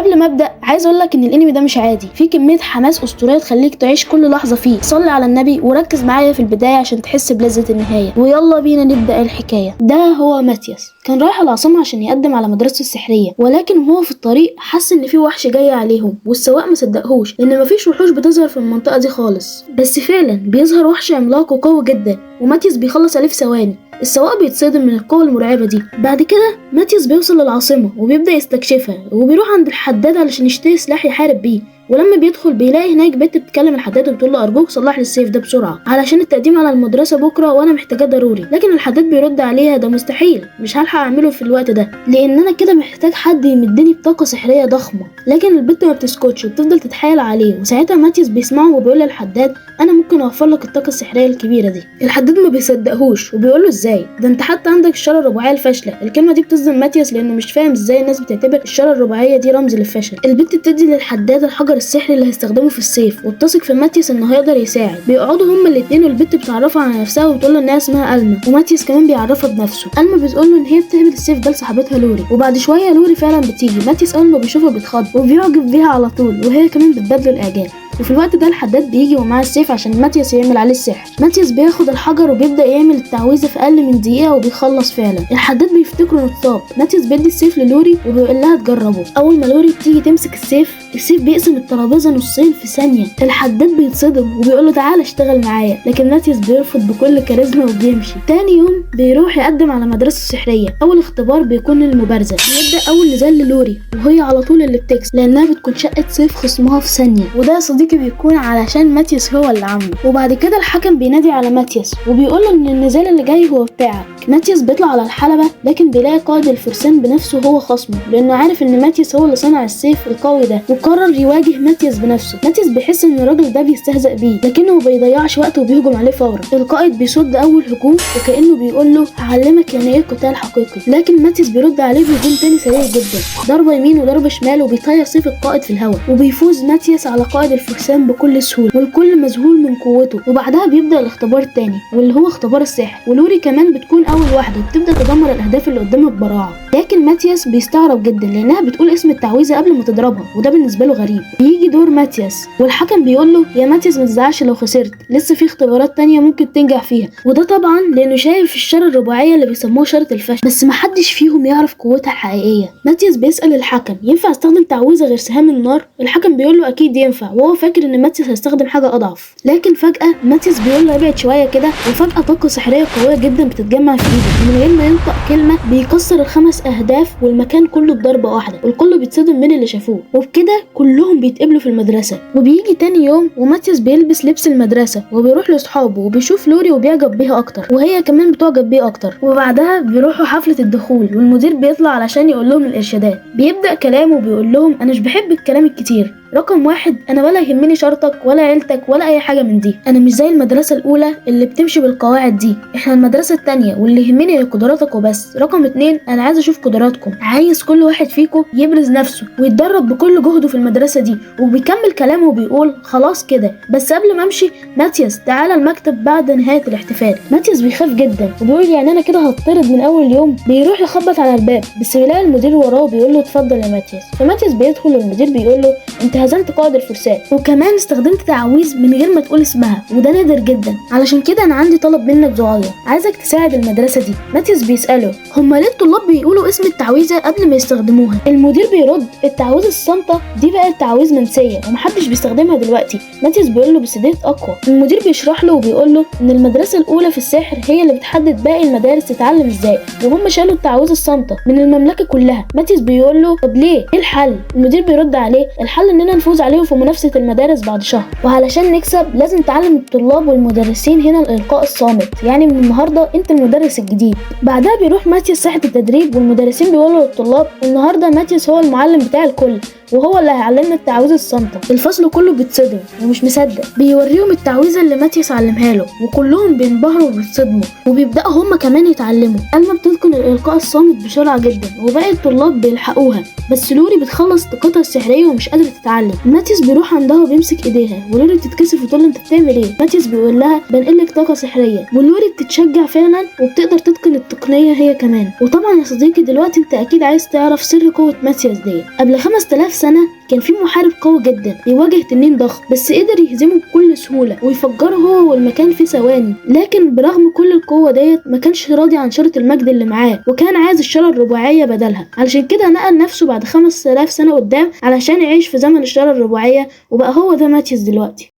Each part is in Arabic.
قبل ما ابدا عايز اقول لك ان الانمي ده مش عادي، فيه كميه حماس اسطوريه تخليك تعيش كل لحظه فيه. صلي على النبي وركز معايا في البدايه عشان تحس بلذه النهايه. ويلا بينا نبدا الحكايه. ده هو ماتياس، كان رايح العاصمه عشان يقدم على مدرسته السحريه، ولكن وهو في الطريق حس ان في وحش جاي عليهم، والسواق ما صدقهوش لان مفيش وحوش بتظهر في المنطقه دي خالص. بس فعلا بيظهر وحش عملاق وقوي جدا، وماتياس بيخلص عليه في ثواني. السواق بيتصدم من القوة المرعبة دي. بعد كده ماتياس بيوصل للعاصمة وبيبدأ يستكشفها، وبيروح عند الحداد علشان يشتري سلاح يحارب بيه. ولما بيدخل بيلاقي هناك بنت بتكلم الحداد وبتقول له ارجوك صلح لي السيف ده بسرعه علشان التقديم على المدرسه بكره وانا محتاجاه ضروري. لكن الحداد بيرد عليها ده مستحيل، مش هلحق اعمله في الوقت ده لان انا كده محتاج حد يمدني بطاقه سحريه ضخمه. لكن البنت ما بتسكتش وبتفضل تتحايل عليه، وساعتها ماتياس بيسمعه وبيقول للحداد انا ممكن اوفر لك الطاقه السحريه الكبيره دي. الحداد ما بيصدقهوش وبيقول له ازاي ده انت حتى عندك الشاره الرباعيه الفاشله. الكلمه دي بتصدم ماتياس لانه مش فاهم ازاي الناس بتعتبر الشاره الرباعيه دي رمز للفشل. البنت بتدي للحداد الحجر السحري اللي هيستخدمه في السيف، وبتثق في ماتياس انه هيقدر يساعد. بيقعدوا هما الاثنين والبنت بتعرفها على نفسها وبتقول له انها اسمها ألما، وماتياس كمان بيعرفها بنفسه. ألما بتقول له ان هي بتقبل السيف ده لصاحبتها لوري، وبعد شويه لوري فعلا بتيجي. ماتياس اول ما بيشوفها بيتخض وبيعجب بيها على طول، وهي كمان بتبادله الاعجاب. وفي الوقت ده الحداد بيجي ومعاه السيف عشان ماتياس يعمل عليه السحر. ماتياس بياخد الحجر وبيبدا يعمل التعويذه في اقل من دقيقه وبيخلص فعلا. الحداد بيفتكره انه اتصاب. ماتياس بيدي السيف للوري وبيقول لها تجربه. اول ما لوري بتيجي تمسك السيف بيقسم الترابيزه نصين في ثانيه. الحداد بيتصدم وبيقول له تعالى اشتغل معايا، لكن ماتياس بيرفض بكل كاريزما وبيمشي. تاني يوم بيروح يقدم على مدرسه سحريه. اول اختبار بيكون المبارزه. بيبدا اول نزال للوري وهي على طول اللي بتكسب لانها بتكون شقه سيف خصمها في ثانيه، وده صديقي بيكون علشان ماتياس هو اللي عامله. وبعد كده الحكم بينادي على ماتياس وبيقول له ان النزال اللي جاي هو بتاعك. ماتياس بيطلع على الحلبة، لكن بيلاقي قائد الفرسان بنفسه هو خصمه لانه عارف ان ماتياس هو اللي صنع السيف القوي ده، وقرر يواجه ماتياس بنفسه. ماتياس بيحس ان الراجل ده بيستهزأ بيه، لكنه ما بيضيعش وقته وبيهجم عليه فورا. القائد بيصد اول هجوم وكأنه بيقول له هعلمك يعني ايه قتال حقيقي، لكن ماتياس بيرد عليه بهجوم تاني سريع جدا، ضربه يمين وضربه شمال، وبيطير سيف القائد في الهواء. وبيفوز ماتياس على قائد الفرسان بكل سهوله، والكل مذهول من قوته. وبعدها بيبدأ الاختبار التاني واللي هو اختبار السحر، ولوري كمان بتكون اول واحده وبتبدأ تدمر الاهداف اللي قدامها ببراعه. لكن ماتياس بيستغرب جدا لانها بتقول اسم التعويذه قبل ما تضربها، وده بالنسبه له غريب. بيجي دور ماتياس والحكم بيقول له يا ماتياس ما تزعلش لو خسرت، لسه في اختبارات تانية ممكن تنجح فيها. وده طبعا لانه شايف الشاره الرباعيه اللي بيسموها شاره الفشل، بس محدش فيهم يعرف قوتها الحقيقيه. ماتياس بيسأل الحكم ينفع استخدم تعويذه غير سهام النار؟ الحكم بيقول له اكيد ينفع، وهو فاكر ان ماتياس هيستخدم حاجه اضعف. لكن فجاه ماتياس بيقول له ابعد شويه كده، وفجاه طاقه سحريه قويه جدا بتتجمع في ايده، ومن غير ما ينطق كلمه بيكسر ال5 اهداف والمكان كله بضربه واحده، والكل بيتصدم من اللي شافوه. وبكده كلهم بيتقابلوا في المدرسه. وبيجي تاني يوم وماتياس بيلبس لبس المدرسه وبيروح لاصحابه وبيشوف لوري وبيعجب بيها اكتر، وهي كمان بتعجب بيه اكتر. وبعدها بيروحوا حفله الدخول والمدير بيطلع علشان يقول لهم الارشادات. بيبدا كلامه وبيقول لهم انا مش بحب الكلام الكتير. رقم 1 انا ولا يهمني شرطك ولا عيلتك ولا اي حاجه من دي، انا مش زي المدرسه الاولى اللي بتمشي بالقواعد دي، احنا المدرسه التانية واللي يهمني هي قدراتك وبس. رقم 2 انا عايز اشوف قدراتكم، عايز كل واحد فيكم يبرز نفسه ويتدرب بكل جهده في المدرسه دي. وبيكمل كلامه وبيقول خلاص كده بس قبل ما امشي ماتياس تعالى المكتب بعد نهايه الاحتفال. ماتياس بيخاف جدا وبيقول يعني انا كده هطرد من اول يوم. بيروح يخبط على الباب بس بيلاقي المدير وراه وبيقول له اتفضل يا ماتياس. فماتياس بيدخل والمدير بيقول له انت هزمت قائد الفرسان وكمان استخدمت تعويذ من غير ما تقول اسمها، وده نادر جدا، علشان كده انا عندي طلب منك صغير، عايزك تساعد المدرسه دي. ماتياس بيساله هما ليه الطلاب بيقولوا اسم التعويذه قبل ما يستخدموها؟ المدير بيرد التعويذه الصامته دي بقت تعويذ منسيه ومحدش بيستخدمها دلوقتي. ماتياس بيقول له بس ديت اقوى. المدير بيشرح له وبيقول له ان المدرسه الاولى في السحر هي اللي بتحدد باقي المدارس تتعلم ازاي، وهم شالوا التعويذه الصامته من المملكه كلها. ماتياس بيقول له طب ليه؟ ايه الحل؟ المدير بيرد عليه الحل اننا نفوز عليهم في منافسه المدارس بعد شهر، وعلشان نكسب لازم تعلم الطلاب والمدرسين هنا الالقاء الصامت، يعني من النهارده انت المدرس الجديد. بعدها بيروح ماتياس ساحه التدريب والمدرسين بيقولوا للطلاب النهارده ماتياس هو المعلم بتاع الكل وهو اللي هيعلمنا التعويذه الصامته. الفصل كله بيتصدم ومش مصدق. بيوريهم التعويذه اللي ماتياس علمها له وكلهم بينبهروا وبيتصدموا، وبيبداوا هم كمان يتعلموا. ألما بتتقن الالقاء الصامت بسرعه جدا وباقي الطلاب بيلحقوها، بس لوري بتخلص طاقتها السحريه ومش قادره تتعلم. ماتياس بيروح عندها وبيمسك ايديها ولوري بتتكسف وتقول له انت بتعمل ايه؟ ماتياس بيقول لها بنقلك طاقه سحريه، ولوري بتتشجع فعلا وبتقدر تتقن التقنيه هي كمان. وطبعا يا صديقي دلوقتي انت اكيد عايز تعرف سر قوه ماتياس دي. قبل 5000 سنة كان في محارب قوي جدا بيواجه تنين ضخم، بس قدر يهزمه بكل سهولة ويفجره هو والمكان في ثواني. لكن برغم كل القوة ديت ما كانش راضي عن شارة المجد اللي معاه، وكان عايز الشارة الرباعية بدلها. علشان كده نقل نفسه بعد 5000 سنة قدام علشان يعيش في زمن الشارة الرباعية، وبقى هو ده ماتياس دلوقتي.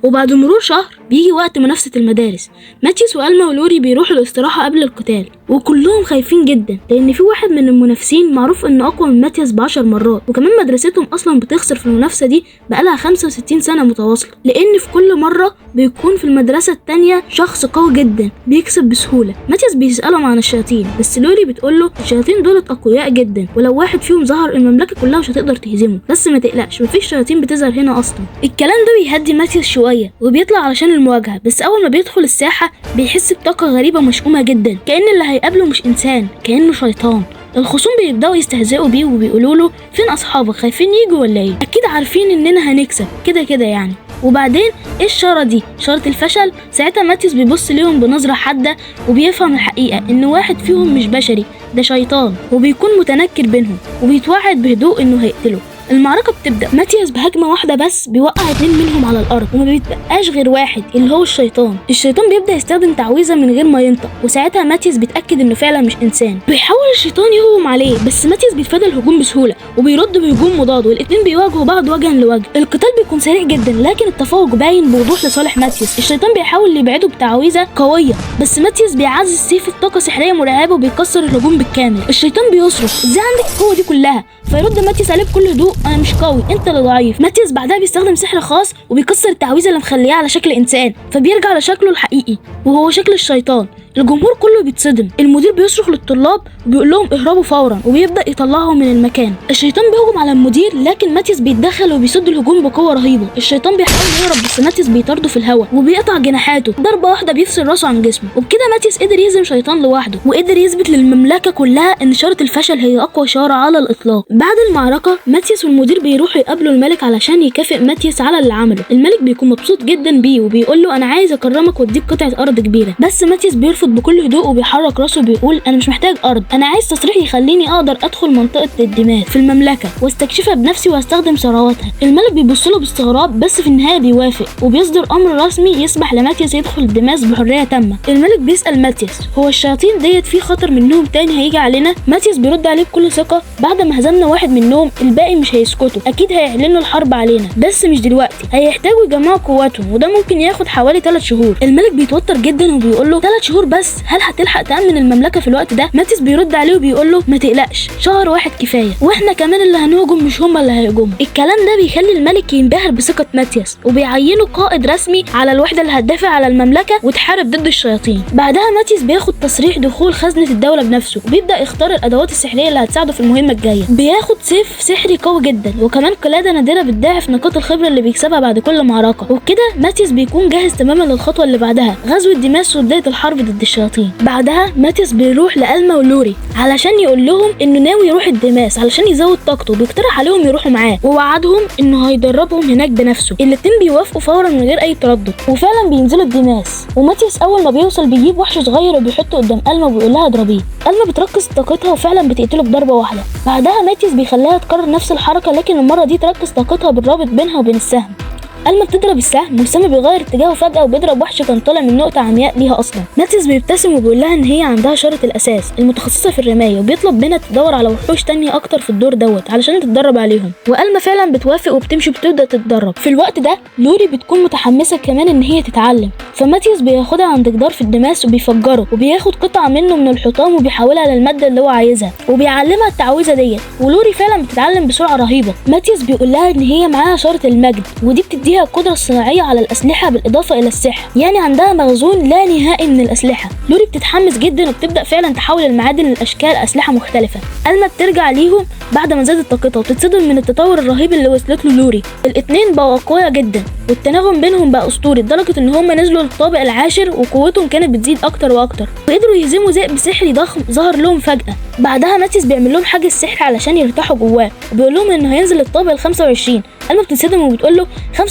وبعد مرور شهر بيجي وقت منافسة المدارس. ماتياس وألما ولوري بيروحوا الاستراحة قبل القتال، وكلهم خايفين جدا لأن في واحد من المنافسين معروف إنه أقوى من ماتياس ب10 مرات، وكمان مدرستهم أصلا بتخسر في المنافسة دي بقالها 65 سنة متواصلة، لأن في كل مرة بيكون في المدرسة التانية شخص قوي جدا بيكسب بسهولة. ماتياس بيسألهم عن الشياطين، بس لوري بتقوله الشياطين دولت أقوياء جدا، ولو واحد فيهم ظهر المملكة كلها مش هتقدر تهزمه، بس ما تقلقش مفيش شياطين بتظهر هنا أصلا. الكلام ده بيهدي ماتياس شوية وبيطلع علشان المواجهة، بس أول ما بيدخل الساحة بيحس بطاقة غريبة مشؤومة جدا، كأن اللي هيقابله مش إنسان، كأنه شيطان. الخصوم بيبدأوا يستهزئوا بيه وبيقولوله فين أصحابك، خايفين يجوا ولا إيه؟ أكيد عارفين إننا هنكسب كده يعني. وبعدين ايه الشارة دي؟ شارة الفشل. ساعتها ماتياس بيبص ليهم بنظرة حادة وبيفهم الحقيقة ان واحد فيهم مش بشري، ده شيطان، وبيكون متنكر بينهم وبيتوعد بهدوء انه هيقتله. المعركة بتبدأ. ماتياس بهجمة واحدة بس بيوقع 2 منهم على الأرض، وما بيتبقاش غير واحد اللي هو الشيطان. الشيطان بيبدأ يستخدم تعويذة من غير ما ينطق، وساعتها ماتياس بيتأكد إنه فعلا مش إنسان. بيحاول الشيطان يهجم عليه، بس ماتياس بيتفادى الهجوم بسهولة وبيرد بهجوم مضاد، والاتنين بيواجهوا بعض وجها لوجه. القتال بيكون سريع جدا، لكن التفوق باين بوضوح لصالح ماتياس. الشيطان بيحاول يبعده بتعويذة قوية، بس ماتياس بيعزز سيفه بطاقة سحرية مرعبة وبيكسر الهجوم بالكامل. الشيطان بيصرخ ازاي عندك القوة دي كلها؟ فيرد ماتياس عليه بكل هدوء انا مش قوي، انت اللي ضعيف. ماتياس بعدها بيستخدم سحر خاص وبيكسر التعويذه اللي مخليها على شكل انسان، فبيرجع لشكله الحقيقي وهو شكل الشيطان. الجمهور كله بيتصدم. المدير بيصرخ للطلاب وبيقول لهم اهربوا فورا، وبيبدا يطلعهم من المكان. الشيطان بيهجم على المدير، لكن ماتياس بيتدخل وبيصد الهجوم بقوه رهيبه. الشيطان بيحاول يهرب، بس ماتياس بيطارده في الهواء وبيقطع جناحاته ضربه واحده بيفصل راسه عن جسمه. وبكده ماتياس قدر يهزم شيطان لوحده، وقدر يثبت للمملكه كلها ان شارة الفشل هي اقوى شارة على الاطلاق. بعد المعركه ماتياس والمدير بيروحوا يقابلوا الملك علشان يكافئ ماتياس على اللي عمله. الملك بيكون مبسوط جدا بيه وبيقول له انا عايز اكرمك واديك قطعه ارض كبيره، بس ماتياس بيرفض بكل هدوء وبيحرك راسه وبيقول انا مش محتاج ارض، انا عايز تصريح يخليني اقدر ادخل منطقه الدماس في المملكه واستكشفها بنفسي واستخدم ثرواتها. الملك بيبص له باستغراب، بس في النهايه بيوافق وبيصدر امر رسمي يسمح لماتياس يدخل الدماس بحريه تامه. الملك بيسال ماتياس هو الشياطين ديت في خطر منهم تاني هيجي علينا؟ ماتياس بيرد عليه بكل ثقه بعد ما هزمنا واحد منهم الباقي مش هيسكتوا، اكيد هيعلنوا الحرب علينا، بس مش دلوقتي، هيحتاجوا يجمعوا قواتهم وده ممكن ياخد حوالي 3 شهور. الملك بيتوتر جدا وبيقول له 3 شهور بس؟ هل هتلحق تأمن المملكة في الوقت ده؟ ماتياس بيرد عليه وبيقول له ما تقلقش، شهر واحد كفاية، واحنا كمان اللي هنهجم مش هما اللي هيهجموا. الكلام ده بيخلي الملك ينبهر بثقة ماتياس وبيعينه قائد رسمي على الوحدة اللي هتدافع على المملكة وتحارب ضد الشياطين. بعدها ماتياس بياخد تصريح دخول خزنة الدولة بنفسه، وبيبدأ يختار الأدوات السحرية اللي هتساعده في المهمة الجاية. بياخد سيف سحري قوي جدا، وكمان قلادة نادرة بتضاعف نقاط الخبرة اللي بيكسبها بعد كل معركة. وبكده ماتياس بيكون جاهز تماما للخطوة اللي بعدها، غزو الدماس وبداية الحرب ضد الشياطين. بعدها ماتياس بيروح لألما ولوري علشان يقول لهم انه ناوي يروح الدماس علشان يزود طاقته، بيقترح عليهم يروحوا معاه ووعدهم انه هيدربهم هناك بنفسه. الاتنين بيوافقوا فورا من غير اي تردد، وفعلا بينزلوا الدماس. وماتياس اول ما بيوصل بيجيب وحش صغير وبيحطه قدام ألما وبيقول لها اضربيه. ألما بتركز طاقتها وفعلا بتقتله بضربه واحده. بعدها ماتياس بيخليها تكرر نفس الحركه، لكن المره دي تركز طاقتها بالرابط بينها وبين السهم. ألما بتضرب السهم والسهم بيغير اتجاهه فجأة وبيضرب وحش كان طالع من نقطة عمياء ليها أصلا. ماتياس بيبتسم وبيقول لها إن هي عندها شارة الأساس المتخصصة في الرماية، وبيطلب منها تدور على وحوش تانية أكتر في الدور دوت علشان تتدرب عليهم. وألما فعلا بتوافق وبتمشي وبتبدأ تتدرب. في الوقت ده لوري بتكون متحمسة كمان إن هي تتعلم، فماتياس بياخدها عند جدار في الدماس وبيفجره، وبياخد قطعة منه من الحطام وبيحولها للمادة اللي هو عايزها وبيعلمها التعويذة ديت. ولوري فعلا بتتعلم بسرعة رهيبة. ماتياس بيقول لها إن هي معاها شارة المجد، ودي بتديها القدرة الصناعية على الأسلحة بالإضافة إلى السحر، يعني عندها مخزون لا نهائي من الأسلحة. لوري بتتحمس جدا وبتبدأ فعلا تحول المعادن لأشكال أسلحة مختلفة. ألما بترجع ليهم بعد ما زادت طاقتها وبتتصدم من التطور الرهيب اللي وصلت له لوري. الاتنين بقوا أقوياء جدا والتناغم بينهم بقى أسطوري، لدرجة إن هم نزلوا للطابق العاشر وقوتهم كانت بتزيد أكتر وأكتر، وقدروا يهزموا ذئب سحري ضخم ظهر لهم فجأة. بعدها ماتياس بيعمل لهم حاجز سحر علشان يرتاحوا جواه، وبيقول لهم إنه هينزل للطابق ال 25. ألما بتتصدم وبتقول له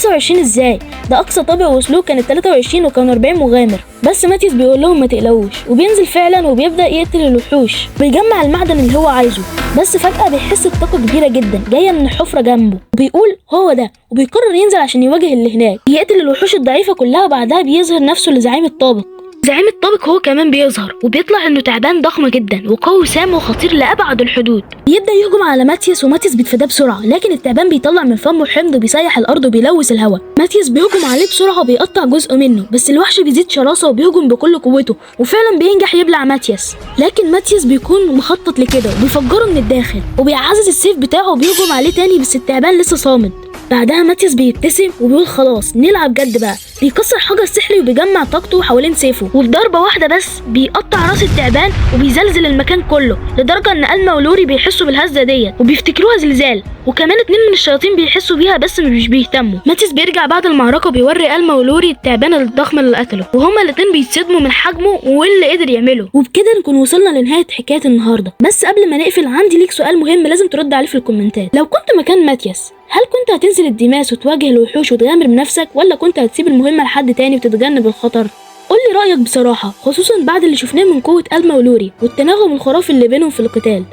25 ازاي؟ ده اقصى طابق وصلوه كانت 23 وكانوا 40 مغامر. بس ماتياس بيقول لهم ما تقلقوش، وبينزل فعلا وبيبدا يقتل الوحوش، بيجمع المعدن اللي هو عايزه. بس فجاه بيحس بطاقه كبيره جدا جايه من الحفره جنبه، وبيقول هو ده، وبيقرر ينزل عشان يواجه اللي هناك. يقتل الوحوش الضعيفه كلها، بعدها بيظهر نفسه لزعيم الطابق. زعيم الطابق هو كمان بيظهر، وبيطلع انه تعبان ضخم جدا وقوي سام وخطير لابعد الحدود. بيبدا يهجم على ماتياس، وماتياس بيتفاداه بسرعه، لكن التعبان بيطلع من فمه حمض بيسيح الارض وبيلوث الهواء. ماتياس بيهجم عليه بسرعه وبيقطع جزء منه، بس الوحش بيزيد شراسه وبيهجم بكل قوته، وفعلا بينجح يبلع ماتياس. لكن ماتياس بيكون مخطط لكده وبيفجره من الداخل، وبيعزز السيف بتاعه وبيهجم عليه تاني، بس التعبان لسه صامد. بعدها ماتياس بيبتسم وبيقول خلاص نلعب جد بقى. بيكسر حجر سحري وبيجمع طاقته حوالين سيفه، وبضربه واحده بس بيقطع راس التعبان وبيزلزل المكان كله، لدرجه ان ألما ولوري بيحسوا بالهزه ديت وبيفتكروها زلزال، وكمان 2 من الشياطين بيحسوا بيها بس مش بيهتموا. ماتياس بيرجع بعد المعركه وبيوري ألما ولوري التعبان الضخم اللي قتله، وهما الاتنين بيتصدموا من حجمه واللي قدر يعمله. وبكده نكون وصلنا لنهايه حكايه النهارده. بس قبل ما نقفل عندي ليك سؤال مهم لازم ترد عليه في الكومنتات. لو كنت مكان ماتياس، هل كنت هتنزل الدماس وتواجه الوحوش وتغامر بنفسك، ولا كنت هتسيب المهمة لحد تاني وتتجنب الخطر؟ قولي رأيك بصراحة، خصوصا بعد اللي شفناه من قوة ألما ولوري والتناغم الخرافي اللي بينهم في القتال،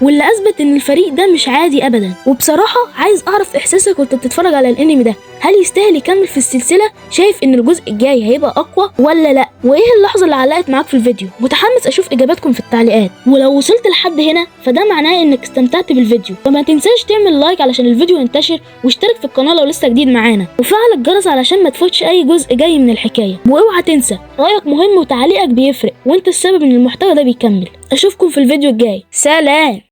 واللي أثبت إن الفريق ده مش عادي أبدا. وبصراحة عايز أعرف إحساسك وأنت بتتفرج على الأنمي ده، هل يستاهل يكمل في السلسلة؟ شايف إن الجزء الجاي هيبقى أقوى ولا لأ؟ وإيه اللحظة اللي علقت معاك في الفيديو؟ متحمس أشوف إجاباتكم في التعليقات. ولو وصلت لحد هنا فده معناه إنك استمتعت بالفيديو، فما تنساش تعمل لايك علشان الفيديو ينتشر، واشترك في القناة لو لسه جديد معانا، وفعل الجرس علشان ما تفوتش أي جزء جاي من الحكاية. واوعى تنسى رأيك مهم وتعليقك بيفرق، وأنت السبب إن المحتوى ده بيكمل. أشوفكم في الفيديو الجاي، سلام.